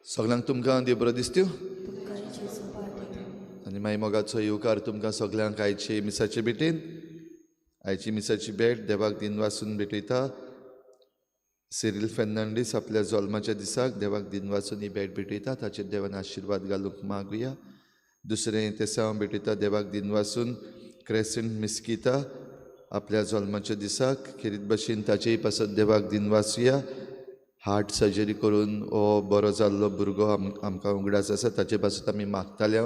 सगळ्यांक तुमकां देव बरो दिसत्यो आनी मागीर मोगाचो येवकार तुमकां सगळ्यांक आयचे मिसाचे भेटेन आयची मिसाची भेट देवाक दिन वाचून भेटयता. सिरील फेर्नांडीस आपल्या जल्माच्या दिसाक देवाक दिन वाचून ही भेट भेटयता, ताचेर देवान आशिर्वाद घालूंक मागुया. दुसरें तें हांव भेटयता देवाक दिन वाचून क्रेसेंट मिस्किता आपल्या जल्माच्या दिसाक खेरीत भाशेन ताचेय पासत देवाक दिन वाचुया. हार्ट सर्जरी करून हो बरो जाल्लो भुरगो आमकां उगडास आसा, ताचे पासत आमी मागताले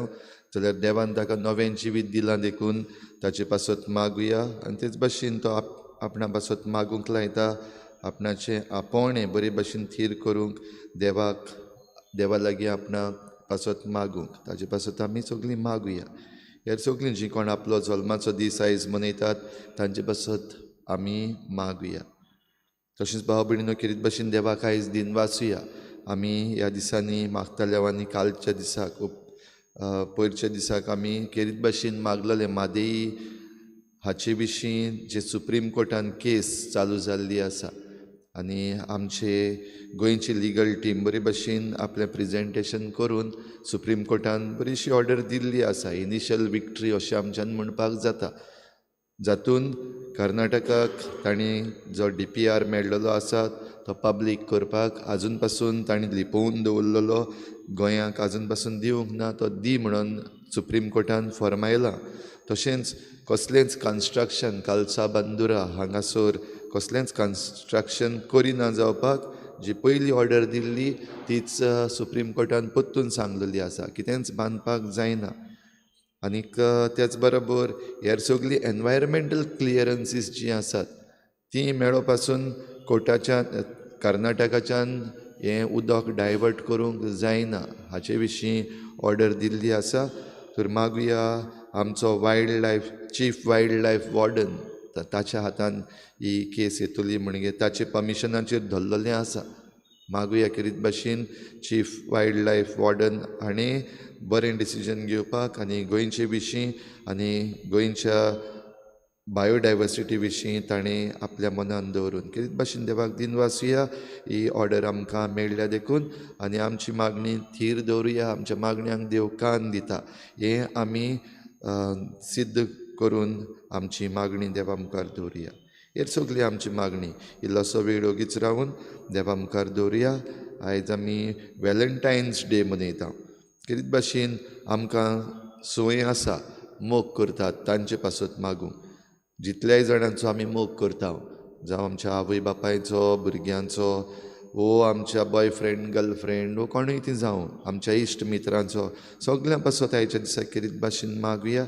जाल्यार देवान ताका नवें जिवीत दिलां देखून ताचे पासत मागुया. आनी तेच भाशेन तो आपणा पासत मागूंक लायता, आपणाचें आपोवणें बरे भाशेन थीर करूंक देवा लागीं आपणा पासत मागूंक ताचे पासत आमी सगळीं मागुया. ह्या सगळीं जीं कोण आपलो जल्माचो दीस आयज मनयतात तांचे पासत आमी मागुया. तशेंच भाव भयणीनो खेरीत भाशेन देवाक आयज दिन वाचुया. आमी ह्या दिसांनी मागताले आनी कालच्या दिसाक पयरच्या दिसाक आमी खेरीत भाशेन मागलेले मादेई हाचे विशीं जे सुप्रीम कोर्टान केस चालू जाल्ली आसा आनी आमचे गोंयची लिगल टीम बरे भाशेन आपलें प्रेजेंटेशन करून सुप्रीम कोर्टान बरीशी ऑर्डर दिल्ली आसा. इनिशियल विक्ट्री अशें आमच्यान म्हणपाक जाता. जातून कर्नाटकाक तांणी जो DPR मेळ्ळलो आसा तो पब्लीक करपाक आजून पासून तांणी लिपोवन दवरलेलो, गोंयांक आजून पासून दिवंक ना, तो दी म्हणून सुप्रीम कोर्टान फर्मायलां. तशेंच कसलेंच कन्स्ट्रक्शन कालसा बांदुरा हांगासर कसलेंच कन्स्ट्रक्शन करिना जावपाक जी पयली ऑर्डर दिल्ली तीच सुप्रीम कोर्टान परतून सांगलेली आसा, कितेंच बांदपाक जायना. आनीक त्याच बरोबर ह्यार सगळीं एनवायरमेंटल क्लियरन्सीस जी आसात ती मेळो पासून कोर्टाच्या कर्नाटकाच्यान हें उदक डायवर्ट करूंक जायना हाचे विशीं ऑर्डर दिल्ली आसा. तर मागुया आमचो चीफ वायल्ड लायफ वॉर्डन ताच्या हातान ही केस येतली म्हणजे ताचे परमिशनाचेर धरलेलें आसा. मागुया खेरीत भाशेन चीफ वायल्ड लायफ वॉर्डन हाणें बरें डिसिजन घेवपाक आनी गोंयचे विशीं आनी गोंयच्या बायोडायवर्सिटी विशीं ताणें आपल्या मनान दवरून खेरीत भाशेन देवाक दिन वाचुया. ही ऑर्डर आमकां मेळ्ळ्या देखून आनी आमची मागणी थीर दवरुया. आमच्या मागण्यांक देव कान दिता हें आमी सिद्ध करून आमची मागणी देवा मुखार दवरुया. हेर सगळी आमची मागणी इल्लोसो वेळ ओगीच रावन देवा मुखार दवरुया. आयज आमी व्हॅलेंटायन्स डे मनयता. खेरीत भाशेन आमकां संवय आसा मोग करतात तांचे पासत मागूंक. जितल्याय जाणांचो आमी मोग करता, जावं आमच्या आवय बापायचो, भुरग्यांचो, वो आमच्या बॉयफ्रेंड गर्लफ्रेंड वो कोणूय ती जावं, आमच्या इश्ट मित्रांचो, सगळ्यां पासत आयच्या दिसा खेरीत भाशेन मागुया.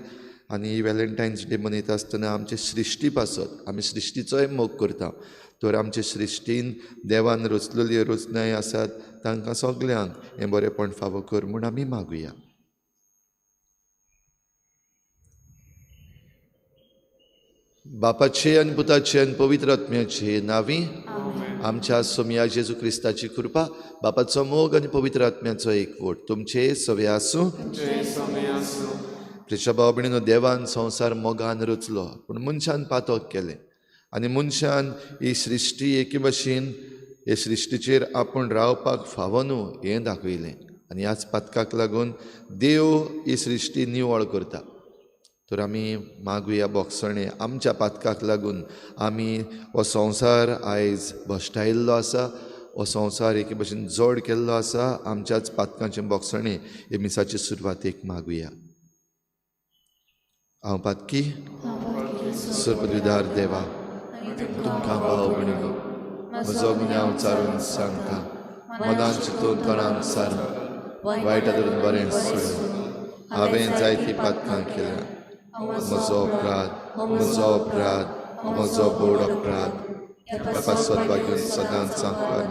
आनी व्हॅलेंटायन्स डे मनयता आसतना आमचे सृश्टी पासत आमी सृश्टीचोय मोग करता. तर आमचे सृश्टीन देवान रचलेल्यो रचनाय आसात तांकां सगळ्यांक हें बरेंपण फावो कर म्हूण आमी मागुया. बापाचे आनी पुताचे आनी पवित्र आत्म्याचे नांवी आमच्या सोम्या जेजू क्रिस्ताची कृपा, बापाचो मोग आनी पवित्र आत्म्याचो एकवट तुमचे सवे आसूं. प्रिय भाव भयणीनो, देवान संवसार मोगान रचलो पूण मनशान पातक केलें आनी मनशान ही सृश्टी एके भाशेन हे सृश्टीचेर आपूण रावपाक फावो न्हू हें दाखयलें. आनी ह्याच पातकाक लागून देव ही सृश्टी निवळ करता. तर आमी मागुया बोगसणे आमच्या पातकाक लागून आमी हो संवसार आयज भश्टायिल्लो आसा, हो संवसार एके भाशेन जड केल्लो आसा. आमच्याच पातकाचें बोगसणें हे मिसाचे सुरवातेक मागुया. हांव पातकी सर्पद्विदार देवा, तुमकां भाव भयणीनो म्हजो गुन्यांव चारून सांगता, मनान चिंतून तोंडान सारून वायटा धरून बरें सोडून हांवें जायतीं पातकां केल्यां. म्हजो अपराध म्हजो बोड अपराध पासत वागून सदांच सांगपार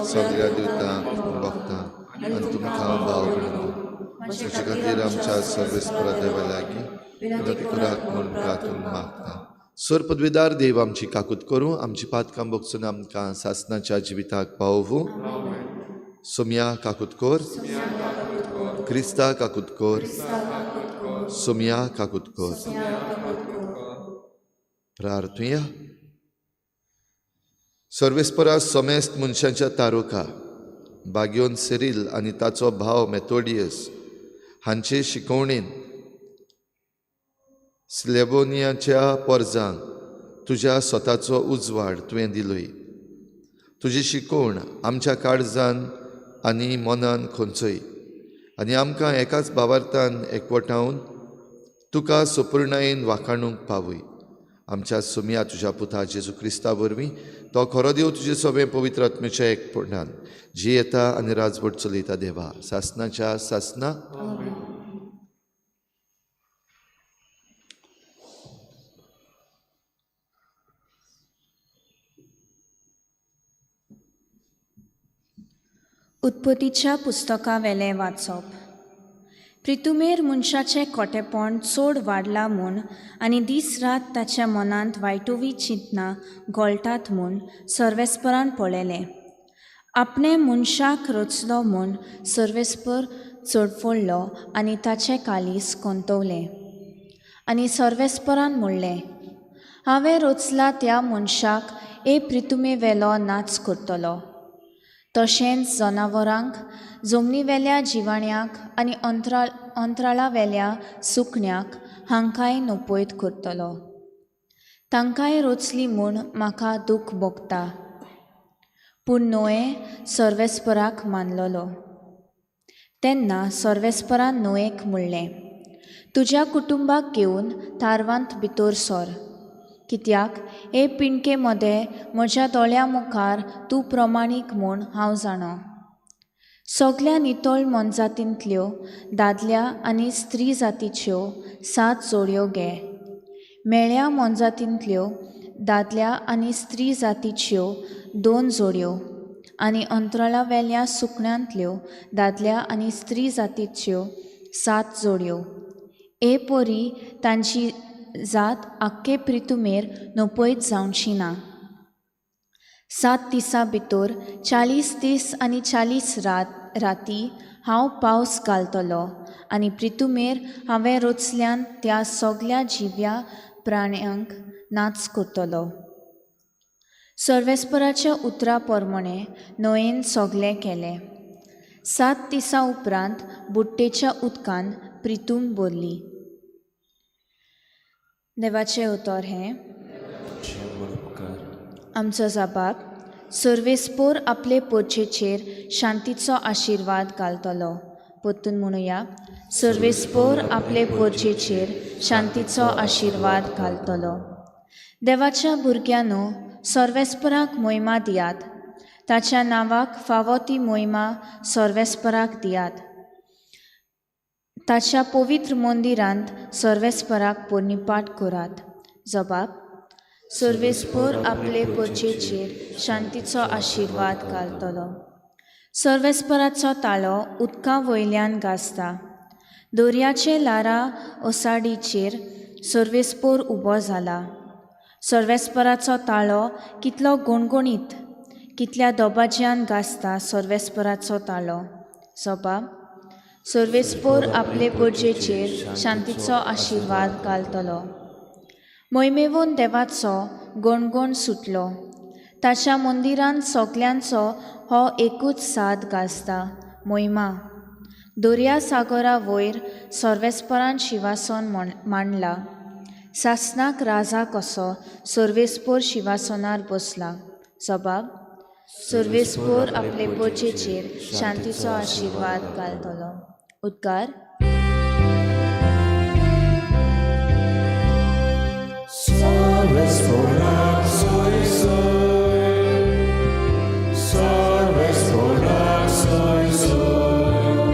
सगळ्या दिवतांक भोगतां आनी तुमकां भाव भयणीनो हाचे खातीर आमच्या सर्वेस्परा देवा लागीं विनंती करात म्हूण प्रार्थना मागता. सर्पद्विदार देव आमची काकूत करूं, आमची पातकां भोगसून आमकां सासणाच्या जिविताक पावूं. सोम्या काकूत कोर, क्रिस्ता काकूत कोर, सुमया काकुतकोर. प्रार्थुया. सर्वेस्परा सोमेस्त मनशांच्या तारुका बाग्योन सिरील आनी ताचो भाव मेथोडियस हांचे शिकवणेन स्लेबोनियाच्या पोरजांक तुज्या स्वताचो उजवाड तुवें दिलोय. तुजी शिकवण आमच्या काळजान आनी मनान खंयचोय आनी आमकां एकाच भावार्थान एकवटावन तुका सुपूर्णायेन वाखाणूंक पावय. आमच्या सुमया तुज्या पुता जेजू क्रिस्ता वरवीं तो खरो देव तुजे सगळें पवित्र आत्मेच्या एकपणान जी येता आनी राजवट चलयता देवा सासनाच्या सासना. उत्पत्तीच्या पुस्तका वेले वाचप. प्रितुमेर मनशाचें खोटेपण चड वाडलां म्हूण आनी दीस रात ताच्या मनांत वायटोवी चिंतना घोळटात म्हूण सर्वेस्परान पळयलें. आपणे मनशाक रचलो म्हूण सर्वेस्पर चडफडलो आनी ताचें कालीस कोंतवलें. आनी सर्वेस्परान म्हणलें, हांवें रचला त्या मनशाक प्रितुमे वेलो नाच करतलो. तशेंच जनावरांक, जमनीवेल्या जिवाण्याक आनी अंतराळा वेल्या सुकण्याक हांकांय नपयत करतलो. तांकांय रचली म्हूण म्हाका दूख भोगता. पूण नोए सर्वेस्पराक मानलोलो. तेन्ना सर्वेस्परान नोएक म्हणलें, तुज्या कुटुंबाक घेवन तारवांत भितर सर, कित्याक पिणके मदें म्हज्या दोळ्या मुखार तूं प्रमाणीक म्हूण हांव जाणो. सगल्या नितळ मनजातींतल्यो दादल्या आनी स्त्री जातीच्यो 7 जोडयो घे. मेळ्या मनजातींतल्यो दादल्या आनी स्त्री जातीच्यो 2 जोडयो आनी अंतराळा वेल्या सुकण्यांतल्यो दादल्या आनी स्त्री जातीच्यो 7 जोडयो. परी तांची जात आख्खे प्रितुमेर नपयत जावची ना. 7 दिसां भितर 40 दीस आनी 40 राती हांव पावस घालतलो आनी प्रितुमेर हांवें रचल्यान त्या सगल्या जिव्या प्राण्यांक नाच करतलो. सर्वेस्पराच्या उतरा प्रमाणे नोएन सगलें केलें. 7 दिसां उपरांत बुट्टेच्या उदकान प्रितूम भरली. देवाचें उतर हें. आमचो जबाब. सर्वेस्पोर आपले पोरचेचेर शांतीचो आशिर्वाद घालतलो. पोत्तून म्हणुया, सर्वेस्पोर आपले पोरचेचेर शांतीचो आशिर्वाद घालतलो. देवाच्या भुरग्यांनो, सर्वेस्पराक मोहिमा दियात. ताच्या नांवाक फावो ती मोहिमा सर्वेस्पराक दियात. ताच्या पवित्र मंदिरांत सर्वेस्पराक पोरनिपाट करात. जबाब. सर्वेस्पोर आपले पोरचेचेर शांतीचो आशिर्वाद घालतलो. सर्वेस्पराचो ताळो उदका वयल्यान गाजता. दर्याचे लारा ओसाडीचेर सर्वेस्पोर उबो जाला. सर्वेस्पराचो ताळो कितलो गणगणीत, कितल्या दोबाज्यान गाजता सर्वेस्पराचो ताळो. जबाब. सर्वेस्पोर आपले पोरचेचेर शांतीचो आशिर्वाद घालतलो. मोहिमेवून देवाचो गणगण सुटलो. ताच्या मंदिरांत सगल्यांचो हो एकूच साद गाजता. मोहिमा. दर्या सागरा वयर सर्वेस्परान शिवासन मांडला. सासनाक राजा कसो सर्वेस्पोर शिवासनार बसला. जबाब. सर्वेस्पोर आपले पोरचेचेर शांतीचो आशिर्वाद घालतलो. उद्गार. सर्वेस्पोराक सोय सोय, सर्वेस्पोराक सोय सोय,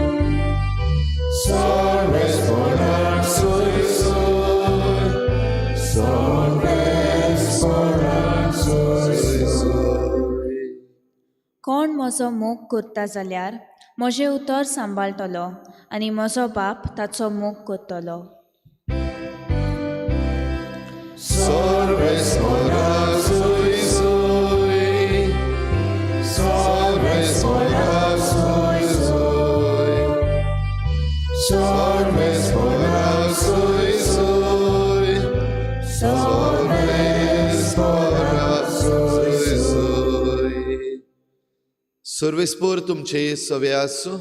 सर्वेस्पोराक सोय सोय, सर्वेस्पोराक सोय सोय. कोण म्हजो मोग करता जाल्यार म्हजें उतर सांबाळटलो आनी म्हजो बाप ताचो मोग करतलो. सर्वेस्पोराक सोय सोय, सर्वेस्पोराक सोय सोय, सर्वेस्पोराक सर्वेस्पोर तुमचे सवे आसूं.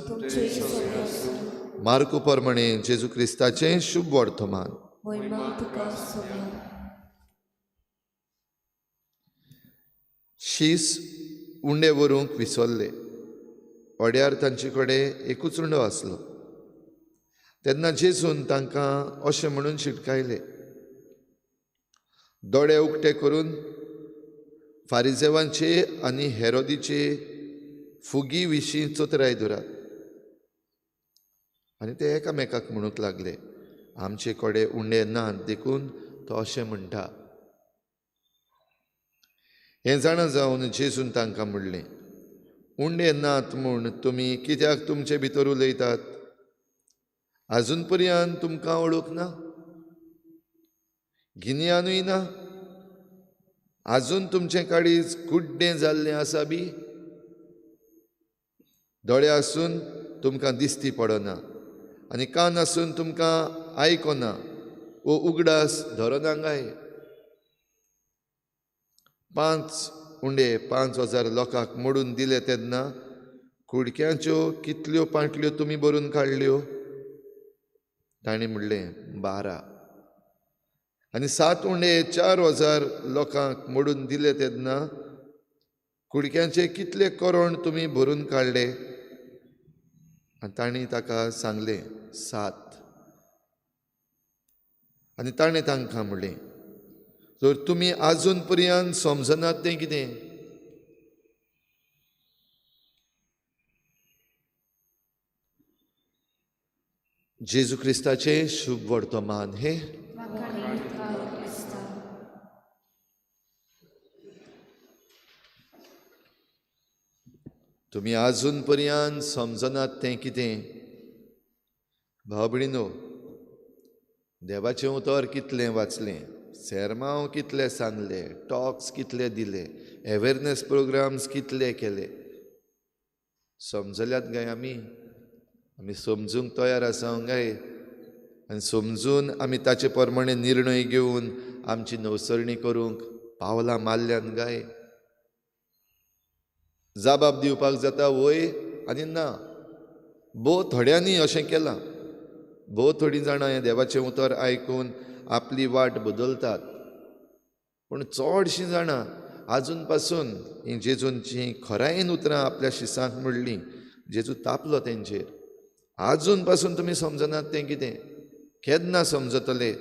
मार्कू प्रमाणे जेजू क्रिस्ताचें शुभ वर्तमान. शीस उंडे व्हरूंक विसरले. ओड्यार तांचे कडेन एकूच उंडो आसलो. तेन्ना जेजून तांकां अशें म्हणून शिटकायले, दोळे उक्ते करून फारिजेवांचे आनी हेरोदीचे फुगी विशीं चोतराय धरात. आनी ते एकामेकाक म्हणूंक लागले, आमचे कडेन उंडे नात देखून तो अशें म्हणटा. हें जाणा जावन जेजून तांकां म्हणलें, उंडे नात म्हूण तुमी कित्याक तुमचे भितर उलयतात? आजून पर्यंत तुमकां वळूंक ना? गिन्यानूय ना? आजून तुमचें काळीज कुड्डें जाल्लें आसा बी? दोळे आसून तुमकां दिसती पडना आनी कान आसून तुमकां आयकना वो उगडास धरना काय? 5 उंडे 5,000 लोकांक मोडून दिले तेन्ना कुडक्यांच्यो कितल्यो पाटल्यो तुमी भरून काडल्यो? ताणें म्हणलें 12. आनी 7 उंडे 4,000 लोकांक मोडून दिले तेन्ना कुडक्यांचे कितले करोण तुमी भरून काडले? आनी ताणें ताका सांगलें 7. आनी ताणें तांकां म्हणलें, तर तुमी आजून पर्यंत समजनात तें कितें? जेजू क्रिस्ताचें शुभ वर्तमान हे. तुमी आजून पर्यंत समजनात तें कितें? भाव भयणीनो, देवाचें उतर कितलें वाचलें, सेर्मांव कितले सांगले, टॉक्स कितले दिले, अवेरनेस प्रोग्राम्स कितले केले, समजल्यात काय आमी? आमी समजूंक तयार आसा काय? आनी समजून आमी ताचे प्रमाणे निर्णय घेवन आमची नवसरणी करूंक पावलां मारल्यान काय? जाबाब दिवपाक जाता वय आनी ना. भोव थोड्यांनी अशें केलां. भोव थोडीं जाणां हें देवाचें उतर आयकून आपली वाट बदलतात. पूण चडशीं जाणां आजून पासून ही जेजूंची खरायेन उतरां आपल्या शिसांक म्हणलीं, जेजू तापलो तेंचेर. आजून पासून तुमी समजनात तें कितें? केन्ना समजतले?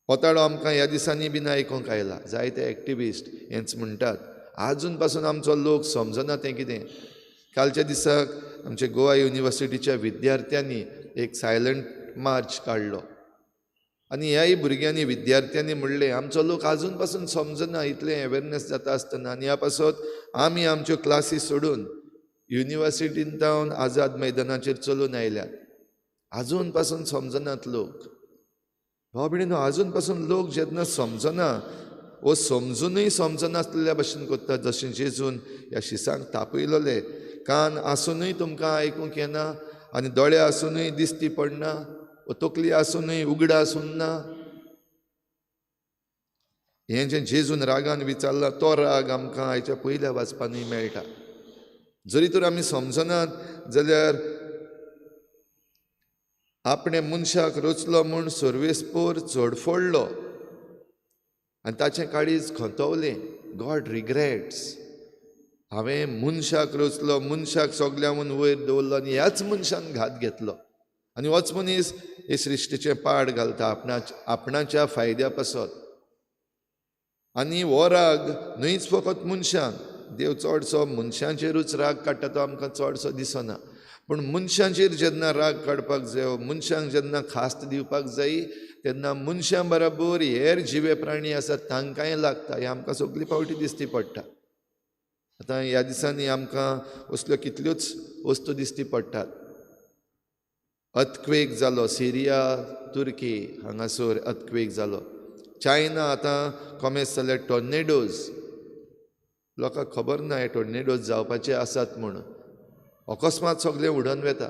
ओताळो आमकां ह्या दिसांनी बीन आयकूंक आयला. जायते एक्टिविस्ट हेंच म्हणटात, आजून पासून आमचो लोक समजना तें कितें? कालच्या दिसाक आमच्या गोवा युनिवर्सिटीच्या विद्यार्थ्यांनी एक सायलंट मार्च काडलो आनी ह्याय भुरग्यांनी विद्यार्थ्यांनी म्हणलें, आमचो लोक आजून पासून समजना इतलें अवेरनेस जाता आसतना, आनी ह्या पासून आमी आमच्यो क्लासीस सोडून युनिवर्सिटींत जावन आझाद मैदानाचेर चलून आयल्यात. आजून पासून समजनात लोक. भाव भयणीनो, आजून पासून लोक जेन्ना समजना वो समजूनय समजनासलेल्या भशेन कोत्तात. जशें जेजून ह्या शिसांक तापयलोले, कान आसुनूय तुमकां आयकूंक येना आनी दोळे आसुनूय दिसती पडना, वो तकली आसुनूय उगडा सुन्ना. हें जें जेजून रागान विचारलां तो राग आमकां आयच्या पयल्या वाचपानूय मेळटा. जरी तर आमी समजनात जाल्यार आपणे मनशाक रचलो म्हूण सर्वेस्पोर चडफोडलो आनी ताचें काळीज खतवलें. God regrets. हांवें मनशाक रचलो, मनशाक सगल्यावन वयर दवरलो आनी ह्याच मनशान घात घेतलो. आनी होच मनीस हे सृश्टीचें पाड घालता आपणाच्या फायद्या पासत. आनी हो राग न्हयच फकत मनशांक. देव चडसो मनशांचेरूच राग काडटा तो आमकां चडसो दिसना. पूण मनशांचेर जेन्ना राग काडपाक जायो, मनशांक जेन्ना खास्त दिवपाक जायी, तेन्ना मनशां बरोबर हेर जिवे प्राणी आसात तांकांय लागता. हें आमकां सगळी फावटी दिसती पडटा. आतां ह्या दिसांनी आमकां असल्यो कितल्योच वस्तू दिसती पडटात. अर्थक्वेक जालो, सिरिया तुर्की हांगासर अर्थक्वेक जालो. चायना आतां कॉमेस जाले टॉर्नेडोज. लोकांक खबर ना हे टॉर्नेडोज जावपाचे आसात म्हूण. अकस्मात सगळें उडोवन वेता.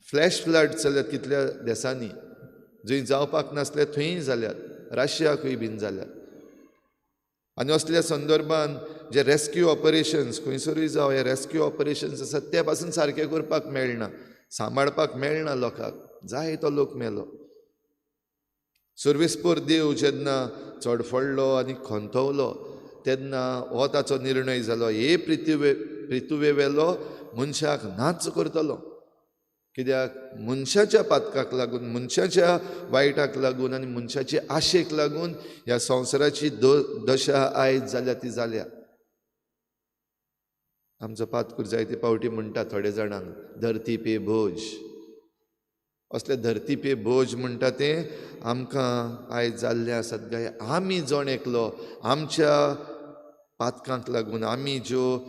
फ्लॅश फ्लड जाल्यात कितल्या देसांनी. जंय जावपाक नासले थंय जाल्यात, रशियाकूय बीन जाल्यात. आनी असल्या संदर्भान जे रेस्क्यू ऑपरेशन्स खंयसरूय जावं, हे रेस्क्यू ऑपरेशन्स आसात ते पासून सारके करपाक मेळना, सांबाळपाक मेळना लोकांक. जायतो लोक मेलो. सर्वेस्पोर देव जेन्ना चडफडलो आनी खोंतवलो तेन्ना हो ताचो निर्णय जालो, हे पृथ्वे वेलो मनशाक नाच करतलो. कित्याक मनशाच्या पातकाक लागून, मनशाच्या वायटाक लागून आनी मनशाचे आशेक लागून ह्या संवसाराची दशा आयज जाल्या ती जाल्या. आमचो पातकूर जायते पावटी म्हणटा थोडे जाणांक, धरती पे बोज. असले धरती पे बोज म्हणटा ते आमकां आयज जाल्ले आसात काय. आमी जण एकलो आमच्या पातकांक लागून आमी ज्यो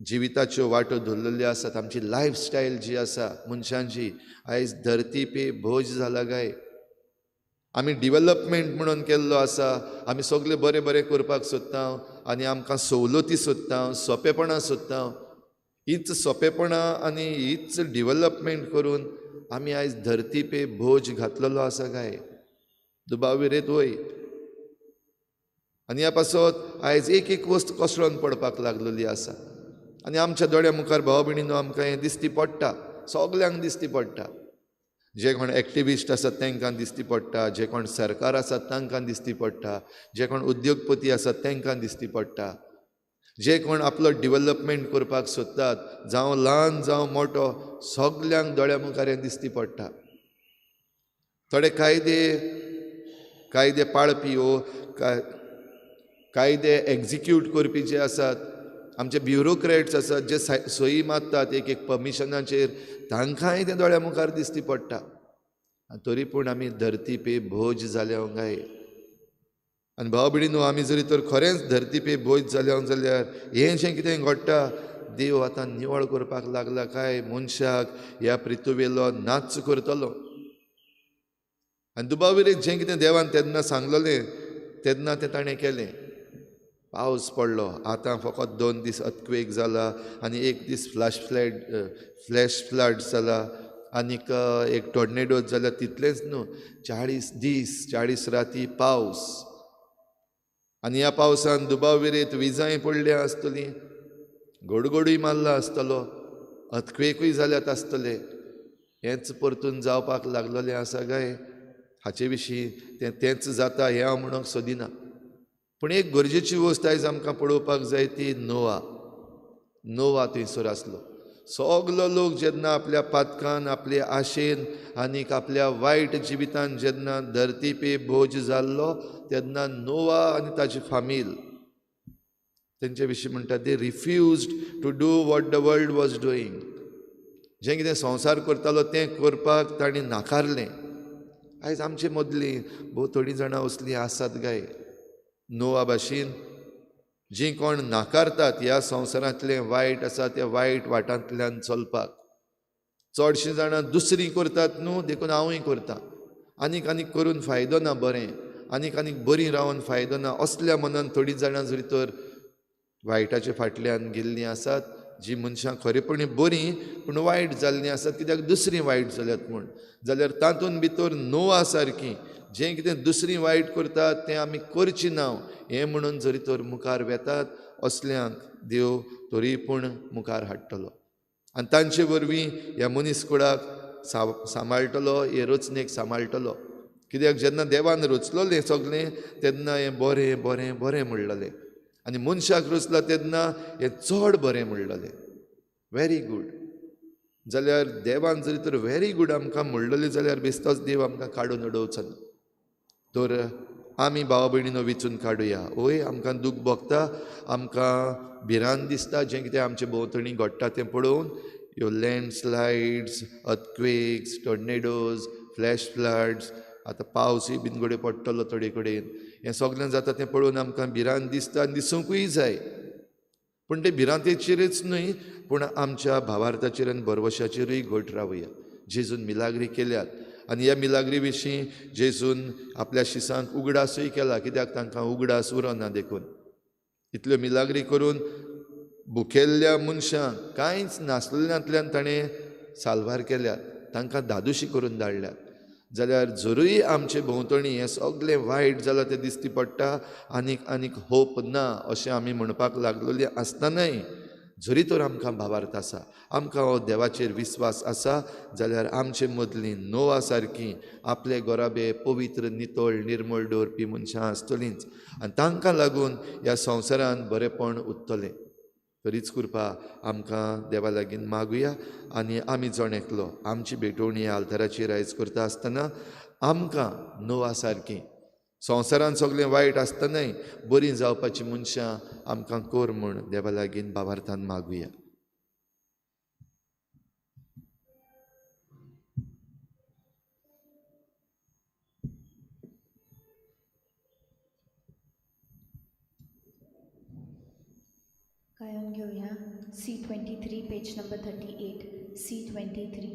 जिविताच्यो वाटो धरलेल्यो आसात, आमची लायफस्टायल जी आसा मनशांची, आयज धरती पे बोज जाला काय. आमी डिवेलपमेंट म्हणून केल्लो आसा, आमी सगळे बरें बरें करपाक सोदता आनी आमकां सवलती सोदता, सोंपेपणां सोदता. हीच सोंपेपणां आनी हीच डिवेलपमेंट करून आमी आयज धरती पे बोज घातलेलो आसा काय. दुबाविरेत वय. आनी ह्या पासत आयज एक एक वस्त कोसळोन पडपाक लागलेली आसा. आनी आमच्या दोळ्या मुखार भाव भयणीनो आमकां हें दिश्टी पडटा, सगल्यांक दिश्टी पडटा. जे कोण एक्टिविस्ट आसात तांकां दिश्टी पडटा, जे कोण सरकार आसात तांकां दिश्टी पडटा, जे कोण उद्योगपती आसात तांकां दिश्टी पडटा, जे कोण आपलो डिवेलपमेंट करपाक सोदतात, जावं ल्हान जावं मोठो, सगल्यांक दोळ्या मुखार हें दिश्टी पडटा. थोडे कायदे पाळपी वो कायदे एक्झिक्यूट करपी जे आसात, आमचे ब्युरोक्रेट्स आसात जे सही मारतात एक एक परमिशनाचेर, तांकांय ते दोळ्या मुखार दिश्टी पडटा. तरी पूण आमी धरती पे बोज जाल्या काय. आनी भाव भयणीनो, आमी जरी तर खरेंच धरती पे बोज जाल्या जाल्यार हें जें कितें घडटा, देव आतां निवळ करपाक लागला काय. मनशाक ह्या पृथ्वेलो नाच करतलो. आनी दुबाविरेक जें कितें देवान तेन्ना सांगलेलें तेन्ना तें ताणें केलें. पावस पडलो, आतां फकत 2 दीस अर्थक्वेक जाला आनी 1 दीस फ्लॅश फ्लड जाला आनीक एक टॉर्नेडोज जाल्या, तितलेंच न्हू, 40 दीस 40 राती पावस. आनी ह्या पावसान दुबाविरेत विजांय पडल्या आसतलीं, गडगडूय मारला आसतलो, अर्थक्वेकूय जाल्यात आसतले. हेंच परतून जावपाक लागलेलें आसा काय. हाचे विशीं तेंच जाता हें हांव म्हणूंक सोदिना. पूण एक गरजेची वस्त आयज आमकां पळोवपाक जाय ती नोवा थंयसर आसलो. सगलो लोक जेन्ना आपल्या पातकान, आपल्या आशेन आनीक आपल्या वायट जिवितान जेन्ना धरती पे बोज जाल्लो, तेन्ना नोवा आनी ताची फामील तेंचे विशीं म्हणटा, they refused to do what the world was doing. जें कितें संवसार करतालो तें करपाक तांणी नाकारलें. आयज आमचे मदलीं थोडीं जाणां असलीं आसात काय. नोवा भाशेन जीं कोण नाकारतात ह्या संवसारांतलें वायट आसा त्या वायट वाटांतल्यान चलपाक. चडशीं जाणां दुसरीं करतात न्हू, देखून हांवूय करतां. आनीक करून फायदो ना बरें, आनीक बरीं रावन फायदो ना, असल्या मनान थोडीं जाणां जरी तर वायटाचे फाटल्यान गेल्लीं आसात, जीं मनशां खरेपणी बरीं पूण वायट जाल्लीं आसात कित्याक दुसरीं वायट जाल्यात म्हूण. जाल्यार तातूंत भितर नोवा सारकीं जें कितें दुसरीं वायट करतात तें आमी करचीं ना हें म्हणून जरी तर मुखार वेतात, असल्यांक देव तरी पूण मुखार हाडटलो. आनी तांचे वरवीं ह्या मनीसकुळाक सांबाळटलो, हे रचनेक सांबाळटलो. कित्याक जेन्ना देवान रचलोलें सगलें तेन्ना हें बरें बरें बरें म्हणलेलें, आनी मनशाक रचलां तेन्ना हें चड बरें म्हणलेलें, व्हेरी गूड. जाल्यार देवान जरी तर व्हेरी गूड आमकां म्हणलेलें जाल्यार बेश्टोच देव आमकां काडून उडोवचो ना. तर आमी भाव भयणीनो विचून काडुया. वय आमकां दूख भोगता, आमकां भिरांत दिसता जें कितें आमचे भोंवतणी घडटा तें पळोवन. ह्यो लँडस्लायड्स, अर्थक्वेक्स, टॉर्नेडोज, फ्लॅश फ्लड्स, आतां पावसूय बीन गडे पडटलो थोडे कडेन, हें सगळें जाता तें पळोवन आमकां भिरांत दिसता आनी दिसूंकूय जाय. पूण ते भिरांतेचेरच न्हय, पूण आमच्या भावार्थाचेर आनी भरवशाचेरूय घट रावया. जेजून मिलाग्री केल्यात आनी ह्या मिलाग्री विशीं जेजून आपल्या शिसांक उगडासूय केला, कित्याक तांकां उगडास उरना देखून. इतल्यो मिलाग्री करून भुकेल्ल्या मनशांक, कांयच नासलेल्यांतल्यान ताणें साल्वार केल्यात, तांकां दादोशी करून धाडल्यात. जाल्यार जरूय आमचे भोंवतणी हें सगळें वायट जालां तें दिसती पडटा, आनीक होप ना अशें आमी म्हणपाक लागलेलीं आसतनाय जरी तर आमकां भावार्थ आसा, आमकां हो देवाचेर विस्वास आसा, जाल्यार आमचे मदलीं नोआ सारकीं आपले गोराबे पवित्र नितळ निर्मळ दवरपी मनशां आसतलींच आनी तांकां लागून ह्या संवसारांत बरेंपण उरतलें. तरीच कृपा आमकां देवा लागीं मागुया आनी आमी जण एकलो आमची भेटवणी आल्ताराचेर आयज करता आसतना आमकां नोआ सारकीं संवसारांत सगळें वायट आसतनाय बरीं जावपाचीं मनशां आमकां कोर म्हूण देवा लागीं भावार्थान मागुया. गायन घेऊया C23 पेज नंबर 38 C23.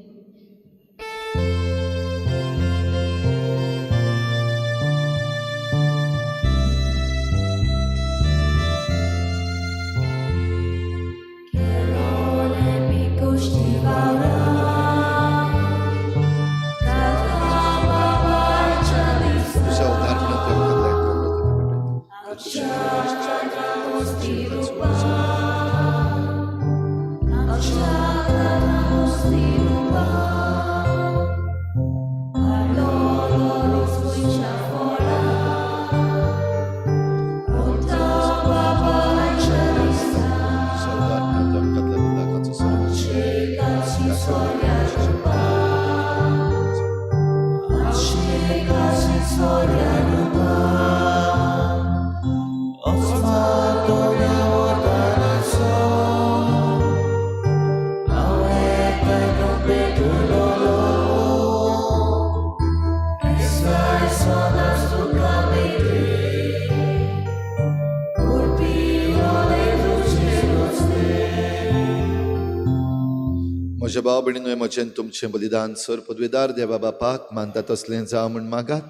म्हज्या भाव भयणींनो, म्हजें तुमचें बलिदान सर पदवेदार देवा बापाक मानता तसलें जावं म्हूण मागात.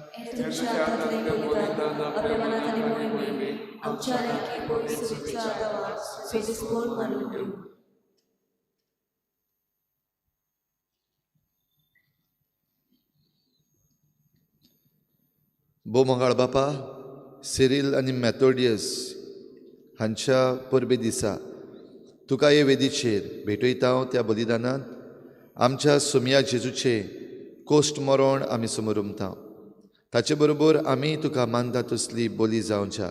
भोव मंगळ बापा, सिरील आनी मॅथोडियस हांच्या परबे दिसा तुका हे वेदीचेर भेटयता हांव त्या बलिदानांत आमच्या सोमया जेजूचे कोश्ट मरण आमी समोर उमता. ताचे बरोबर आमी तुका मानता तसली बोली जावच्या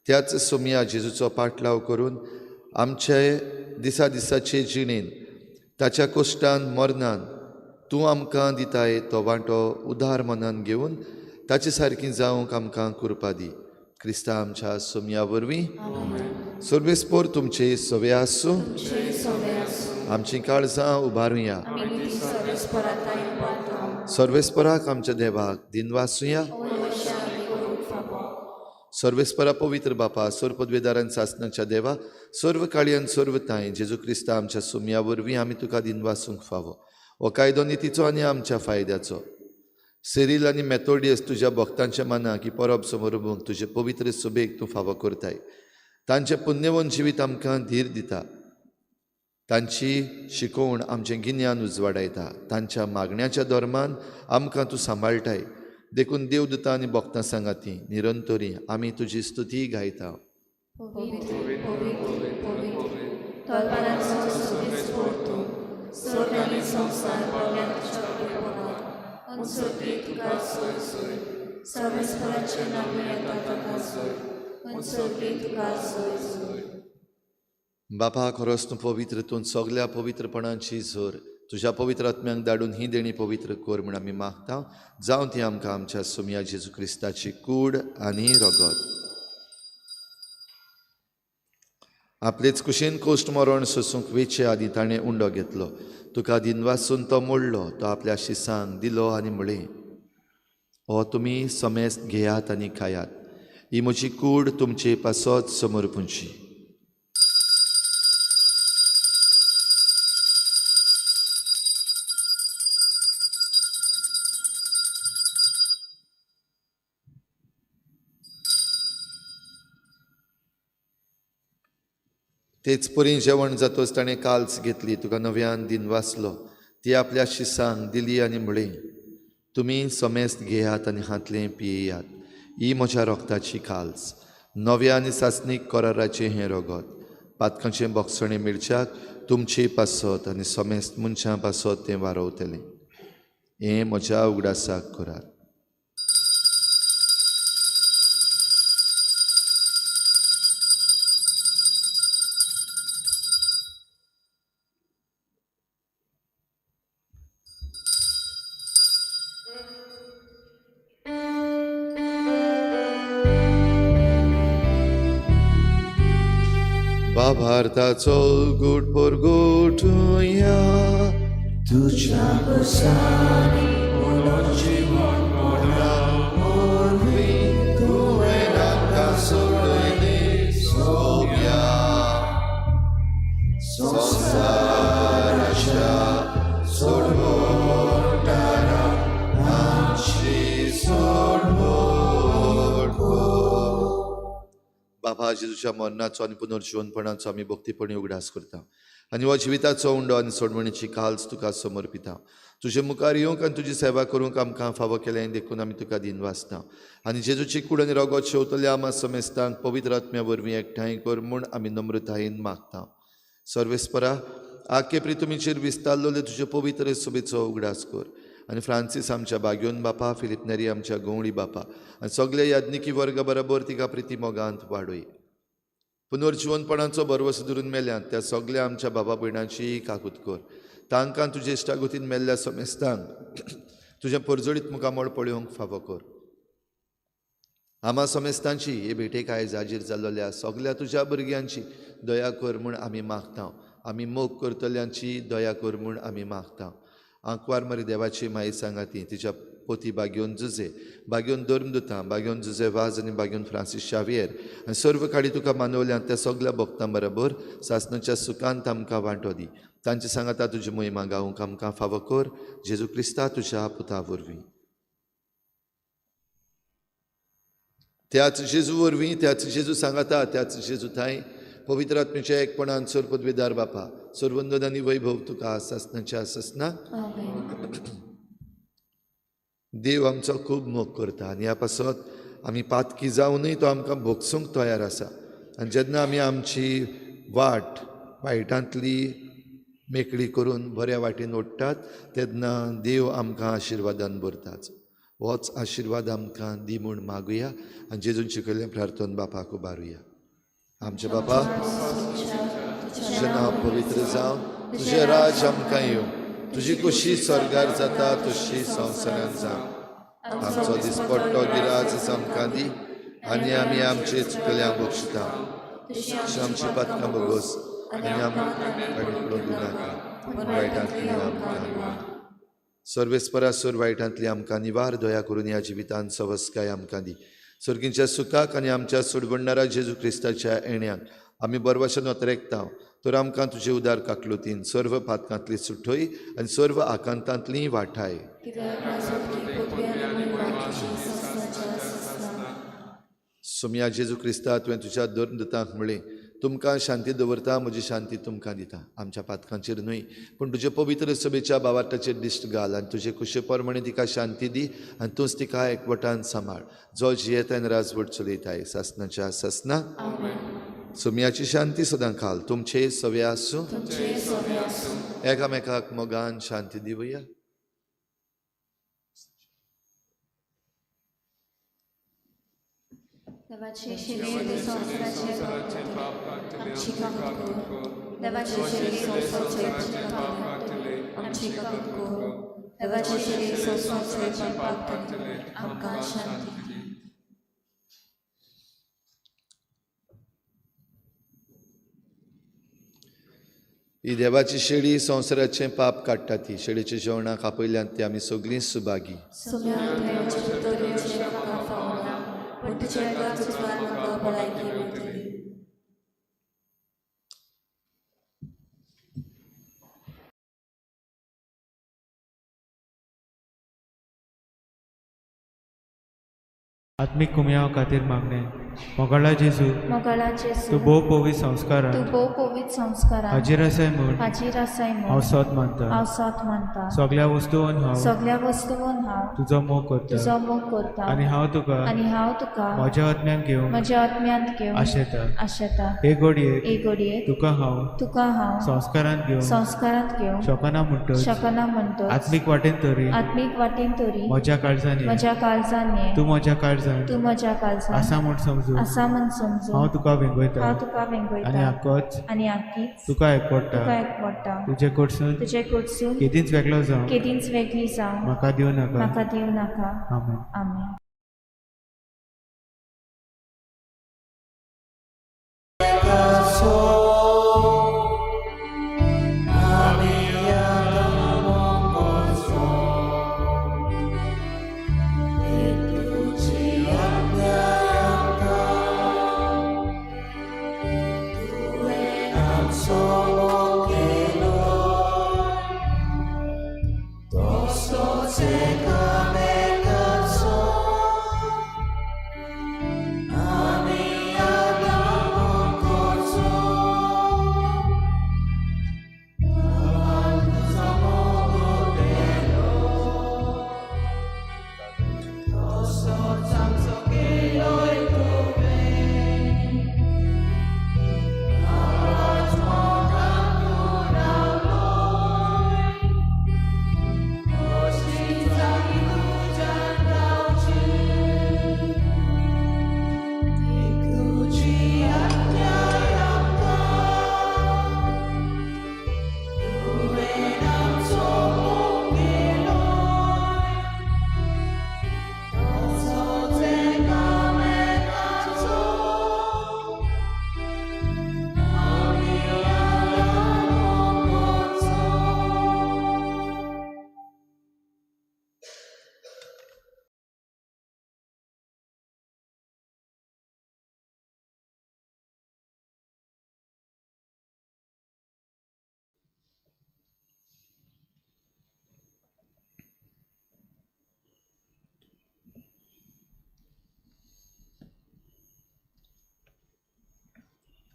त्याच सोमया जेजूचो पाटलाव करून आमचे दिसा दिसाचे जिणेन ताच्या कोश्टान मरणान तूं आमकां दिताय तो वांटो उदार मनान घेवन ताचे सारकीं जावंक आमकां कृपा दी. क्रिस्ता आमच्या सोमया वरवीं सर्वेस्पोर तुमचे सवे आसूं. आमची काळजां उबारुया. सर्वेस्पराक आमच्या देवाक दिन वासुया. सर्वेस्परा पवित्र बापा, सर पदवेदारान सासणाच्या देवा, सर्व काळयान सर्व ताय जेजू क्रिस्ता आमच्या सोमया वरवीं आमी तुका दिन वासूंक फावो. हो कायदो नितीचो आनी आमच्या फायद्याचो. सिरील आनी मॅथोडियस तुज्या भक्तांच्या मना की परब समोर तुजे पवित्र सभेक तूं फावो करताय. तांचें पुण्यवन जिवीत आमकां धीर दिता. तांची शिकोवण आमचें गिन्यान उजवाडायता. तांच्या मागण्याच्या धर्मान आमकां तूं सांबाळटाय. देखून देवदूतां आनी भक्तां सांगाती निरंतरी आमी तुजी स्तुती गायता. बापा, खरोच तूं पवित्र, तूं सगळ्या पवित्रपणाची झर तुज्या पवित्र आत्म्यांक धाडून ही देणी पवित्र कर म्हूण आमी मागता. जावं ती आमकां आमच्या सोमया जेजू क्रिस्ताची कूड आनी रगत. आपलेच कुशीन कोश्ट मरण सोसूंक वेचे आदी ताणें उंडो घेतलो. तुका दिनवासून तो मोडलो. तो आपल्या शिसांक दिलो आनी म्हळें, हो तुमी समेस्त घेयात आनी खायात. ही म्हजी कूड तुमचे पासत समोर पुंची. तेच परी जेवण जातोच ताणें काल्स घेतली. तुका नव्यान दिन वाचलो. ती आपल्या शिसांक दिली आनी म्हळें, तुमी समेस्त घेयात आनी हातलें पियेयात. ही म्हज्या रोगताची काल्स, नव्या आनी सासणीक कराराचें हें रगत, पातकांचें बोगसणें मिरच्याक तुमची पासत आनी समेस्त मनशां पासत तें वारवतलें. हें म्हज्या उगडासाक करात. बाभारताचो गूट परगोटुया. Tuja posani, monochimon mona, morvi, तुवें आमकां सोडयली सोग्या संवसाराच्या सोडवोटारा आमची सोडवोट कर. बाबा जेजूच्या मरणाचो आनी पुनर्जीवनपणाचो आमी भक्तीपणी उगडास करता आनी हो जिविताचो उंडो आनी सोडमणीची काल्स तुका समर्पिता. तुजे मुखार येवंक आनी तुजी सेवा करूंक आमकां फावो केलें देखून आमी तुका दिनवासता. आनी जेजूची कूड आनी रगत शेवतले आमा समेस्तांक पवित्र आत्म्या वरवीं एकठांय कर म्हूण आमी नम्रतायेन मागता. सर्वेस्परा आख्खे प्रितुमीचेर विस्तारलोले तुजे पवित्र सुबेचो उगडास कर आनी फ्रांसीस आमच्या बाग्योन बापा, फिलिप नेरी आमच्या गवळी बापा आनी सगळे याज्ञिकी वर्ग बरोबर तिका प्रिती मोगांत वाडय. पुनर्जीवनपणाचो भरवसो धरून मेल्यांत त्या सगळ्या आमच्या बाबा भयणांची काकूत कर. तांकां तुजे इश्टागतीन मेल्ल्या समेस्तांक तुजें परजळीत मुखामळ पळोवंक फावो कर. आमा समेस्तांची हे भेटेक आयज हाजीर जाल्ल्या सगळ्या तुज्या भुरग्यांची दया कर म्हूण आमी मागता. आमी मोग करतल्यांची दया कर म्हूण आमी मागता. आंकवार मारी देवाची माई सांगाती तिच्या पोती बाग्योन जुजे, बाग्योन धर्मदुतां, बाग्योन जुजे वाज आनी बाग्योन फ्रांसीस शावियर आनी सर्व काडी तुका मानवल्यांत त्या सगळ्या भक्तां बरोबर सासणाच्या सुखांत आमकां वांटो दी. तांची सांगाता तुजी मोहिमा गावंक आमकां फावो कर. जेजू क्रिस्ता तुज्या पुता वरवीं. त्याच जेजू वरवीं, त्याच जेजू सांगाता, त्याच जेजू थंय पवित्र आत्म्याच्या एकपणान सर पदवीदार बापा सर्वंदन आनी वैभव तुका सासणाच्या ससना. देव आमचो खूब मोग करता आनी ह्या पासत आमी पातकी जावनूय तो आमकां भोगसूंक तयार आसा. आनी जेन्ना आमी आमची वाट वायटांतली मेकळी करून बऱ्या वाटेन ओडटात तेन्ना देव आमकां आशिर्वादान भरताच. होच आशिर्वाद आमकां दी म्हूण मागुया आनी जेजून शिकयल्लें प्रार्थना बापाक उबारुया. आमचे बापा, तुजें नांव पवित्र जावं, तुजें राज आमकां येवं, तुजी खुशी स्वर्गार जाता तशी संवसारांत जावं. आमचो दिसपट्टो गिराज आमकां दी आनी आमी आमचे चुकल्यांक बक्षिता. आमची पातकां बोगोस आनी आमकां पडूंक नाका, वायटांतली आमकां. सर्वेस्परा सुर वायटांतली आमकां निवार दया करून ह्या जिवितांत सवस्काय आमकां दी. सर्गींच्या सुखाक आनी आमच्या सोडवणारा जेजू क्रिस्ताच्या येण्याक आमी बरवशेन वतरेकता. तर आमकां तुजे उदार काकलुतीन सर्व पातकांतली सुटय आनी सर्व आकांतांतली वाटाय. सुमया जेजू क्रिस्ता तुवें तुज्या धर्मदुतांक म्हणलें, तुमकां शांती दवरता, म्हजी शांती तुमकां दिता. आमच्या पातकांचेर न्हय पूण तुजे पवित्र सभेच्या बावार्थाचेर दिश्ट घाल आनी तुजे कुशे प्रमाणे तिका शांती दी आनी तूंच तिका एकवटान सांबाळ. जो जियेतान राजवट चलयताय सासणाच्या ससना. सुमयाची शांती सदां खाल तुमचे सवे आसूं. एकामेकाक मोगान शांती दिवया. देवाचे शिरे संवसाराचे आमची काकूत कर. देवाचे शिरे संवसाराचे आमची काकूत कर. देवाचे शिरे संवसाराचे आमकां शांती दी. ही देवाची शेळी संवसाराचें पाप काडटा. ती शेळीच्या जेवणाक आपयल्यांत ती आमी सगळीं सुभागी. आत्मीक कुमयाव खातीर मागणें. मोगाळा जेजू मोगाळा तूं जेजू भोव पवित्र तूं संस्कारान भोव पवित्र संस्कारान हाजीर आसाय म्हूण हाजीर आसाय हांव म्हूण सत मानता हांव सत मानता सगळ्या वस्तूंक हांव सगळ्या वस्तूंक हांव तुजो मोग करता तुजो मोग करता आनी हांव तुका आनी हांव तुका म्हज्या आत्म्यान घेवन म्हज्या आत्म्यांत घेवन आशेता आशेता हे घडयेक एक घडयेक तुका हांव तुका हांव संस्कारान घेवन संस्कारांत घेवन शकना म्हणटच शकना म्हणटच आत्मीक वाटेन तरी आत्मीक वाटेन तरी म्हज्या काळजांनी म्हज्या काळजान ये तूं म्हज्या काळजान तूं म्हज्या काळजान आसा म्हूण समजून आसा म्हूण समजून हांव तुका वेंगयता हांव तुका आनी वेंगयता आक्कोच आनी आखीच तुका एकपडटा तुका एकवडटा तुजे कडसून तुजे कडसून केदींच वेगळो जावं केदींच वेगळी जावं म्हाका दिवं नाका म्हाका दिवं नाका आमेन आमेन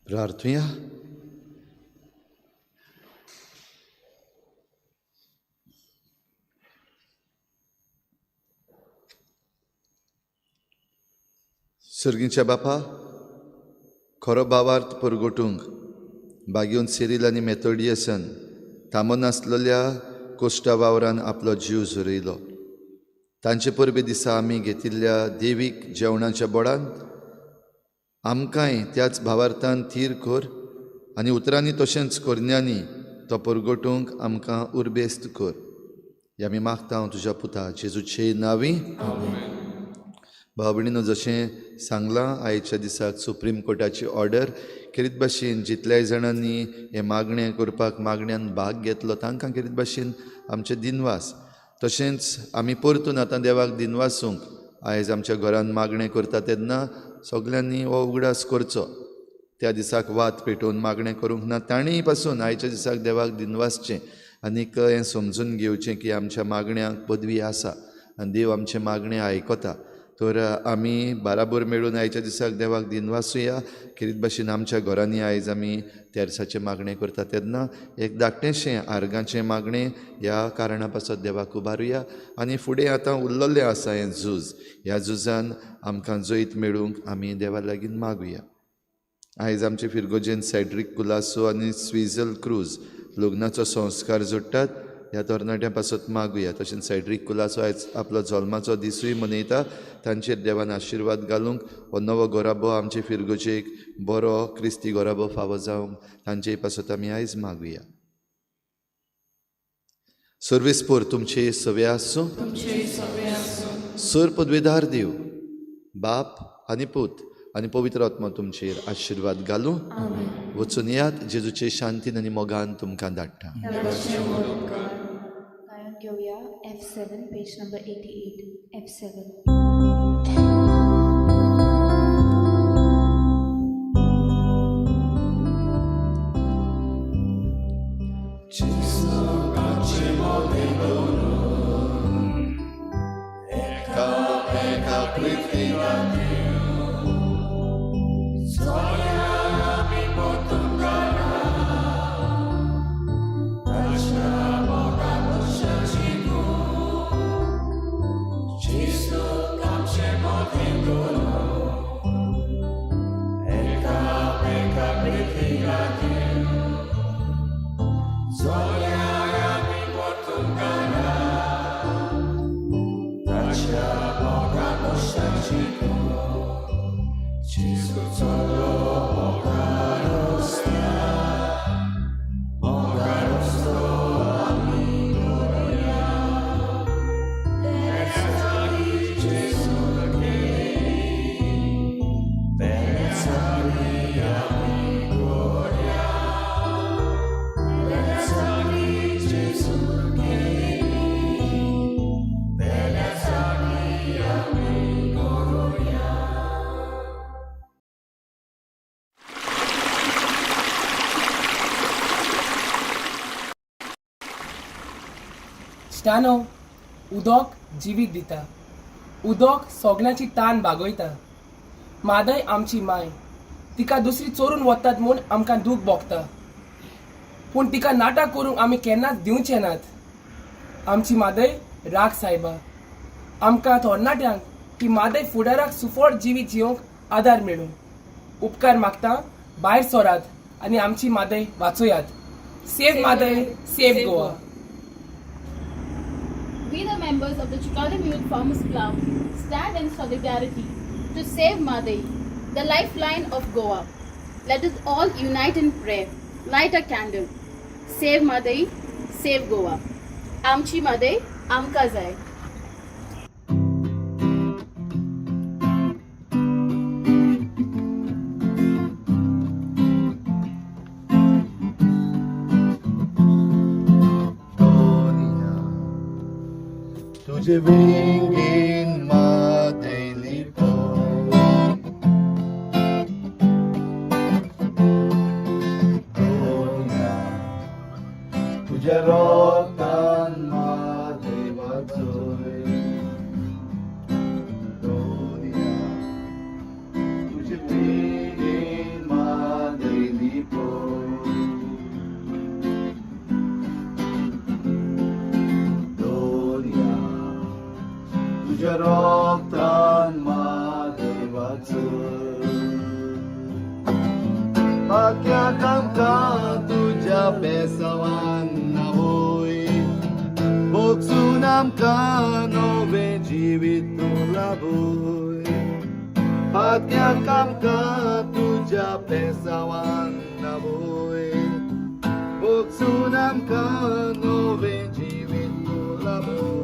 प्रार्थुया. सर्गीच्या बापा, खरो भावार्थ परगटूंक बागेवन सिरील आनी मेथोडियसान थांबो नासलेल्या कोश्टा वावरान आपलो जीव झरयलो. तांचे परबे दिसा आमी घेतिल्ल्या देवीक जेवणाच्या बोडांत आमकांय त्याच भावार्थान थीर कर आनी उतरांनी तशेंच कोरन्यांनी तो परगटूंक आमकां उर्बेस्त कर. हे आमी मागता हांव तुज्या पुता जेजूचे नांवी. भाव भयणीनो, जशें सांगलां आयच्या दिसाक सुप्रीम कोर्टाची ऑर्डर खेरीत भाशेन जितल्याय जाणांनी हे मागणें करपाक मागण्यांत भाग घेतलो तांकां खेरीत भाशेन आमचे दिनवास. तशेंच आमी परतून आतां देवाक दिनवासूंक आयज आमच्या घरान मागणें करता तेन्ना सगल्यांनी हो उगडास करचो. त्या दिसाक वात पेटोवन मागणें करूंक ना, तांणीय पासून आयच्या दिसाक देवाक दिनवासचें आनीक हें समजून घेवचें की आमच्या मागण्यांक पदवी आसा आनी देव आमचें मागणें आयकता. तर आमी बाराबर मेळून आयच्या दिसाक देवाक दिनवासूया. खेरीत भाशेन आमच्या घरांनी आयज आमी तेरसाचें मागणें करता तेन्ना एक धाकटेंशें आर्गांचें मागणें ह्या कारणा पासत देवाक उबारुया. आनी फुडें आतां उरलेलें आसा हें झूज. ह्या झुजान आमकां जैत मेळूंक आमी देवा लागीं मागुया. आयज आमचे फिरगोजेन सॅड्रीक कुलासो आनी स्विझल क्रूज लग्नाचो संस्कार जोडटात. ह्या तरणाट्यां पासत मागुया. तशेंच सॅड्रीक कुलासो आयज आपलो जल्माचो दिसूय मनयता. तांचेर देवान आशिर्वाद घालूंक हो नवो गोराबो आमचे फिरगोजेक बरो क्रिस्ती गोराबो फावो जावंक तांचेय पासत आमी आयज मागुया. सर्वेस्पोर तुमचे सवे आसूं. सर पदवेदार देव बाप आनी पूत आनी पवित्र आत्मा तुमचेर आशिर्वाद घालूं. वचून यात. जेजूचे शांतीन आनी मोगान तुमकां धाडटा. गायन घेवया F7 पेज नंबर 88 F7. स्टानो, उदक जिवीत दिता. उदक सोगण्याची तान भागयता. मादय आमची माय. तिका दुसरी चोरून वतात म्हूण आमकां दूख भोगता. पूण तिका नाटक करूंक आमी केन्नाच दिवचे नात. आमची मादय राग सायबा. आमकां थोरणाट्यांक ती मादय फुडाराक सुफोट जिवीत जिवंक आदार मेळूं. उपकार मागता भायर सोरात आनी आमची मादय वाचोयात. Save Mhadei, save Goa. We, the members of the Chikalim Youth Farmers Club, stand in solidarity to save Madai, the lifeline of Goa. Let us all unite in prayer. Light a candle. Save Madai, save Goa. Amchi Madai, Amka Jai. तुझे विंगीन मादय लिपोय. दोन्या तुझ्या रोगान मादय वाचोय. दोन्या तुझे विंगीन मादय लिपोय. तुझ्या रोगान मादय वाचोय. भाग्याक आमकां तुझ्या पेसावान नावोय. भोगसून आमकां नवें जिवीत तूं लाभोय. भाग्याक आमकां तुझ्या पेसावान नावोय. भोगसून आमकां नवें जिवीत तूं लाभोय.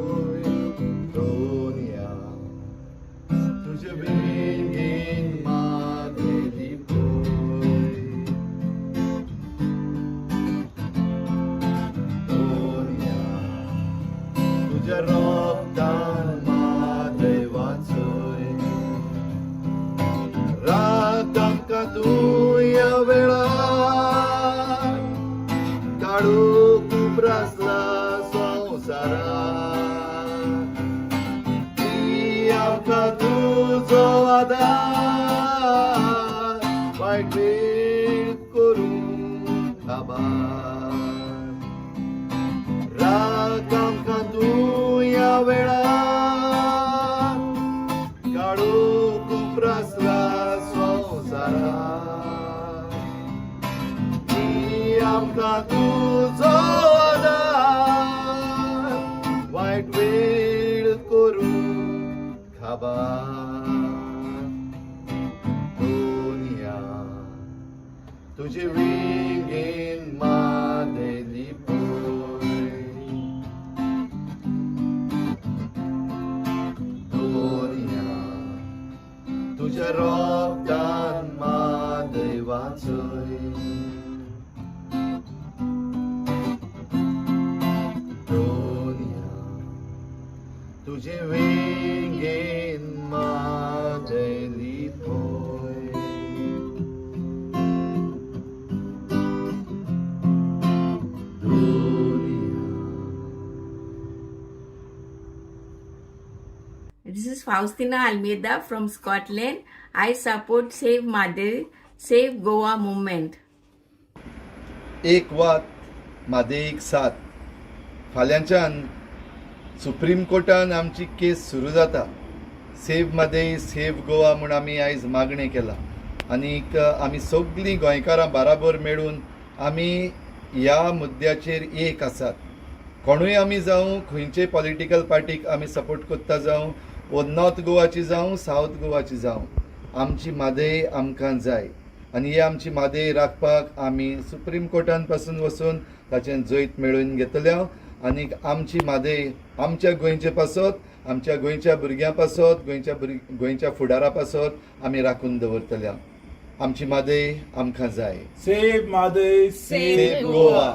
तुझे विंगीन मादय लिपोय. दोन्या तुझ्या रोगान मादय वाचोय. रात आमकां तूं ह्या वेळार काडूंक उबरासला संवसारात. आमकां तुजो आदार वायट वेळ करूं काबार. राग आमकां तूं ह्या वेळार काडूंक उबरासला संवसारात. आमकां तुजो आदार वायट वेळ करूं दोन्या तुझे विंगीन मादय लिपोय. दोन्या तुझ्या रोगान मादय वाचोय. दोन्या तुझे विंगीन मादय लिपोय. This is Faustina Almeida from Scotland. I support Save Madai, Save Goa movement. एक वात मादयेक साथ. फाल्यांच्यान सुप्रीम कोर्टान आमची केस सुरू जाता. सेव्ह मादेय सेव्ह गोवा म्हूण आमी आयज मागणें केलां आनीक आमी सगळीं गोंयकारां बाराबर मेळून आमी ह्या मुद्द्याचेर एक आसात. कोणूय आमी जावं खंयचे पॉलिटिकल पार्टीक आमी सपोर्ट करता जावं वो नॉर्थ गोवाची जावं सावथ गोवाची जावं आमची मादेय आमकां जाय आनी ही आमची मादेय राखपाक आमी सुप्रीम कोर्टान पासून वचून ताचें जैत मेळोवन घेतल्या आनीक आमची मादेय आमच्या गोंयचे पासत आमच्या गोंयच्या भुरग्यां पासत गोंयच्या फुडारा पासत आमी राखून दवरतल्या. आमची मादेय आमकां जाय. Save Maday, save Goa.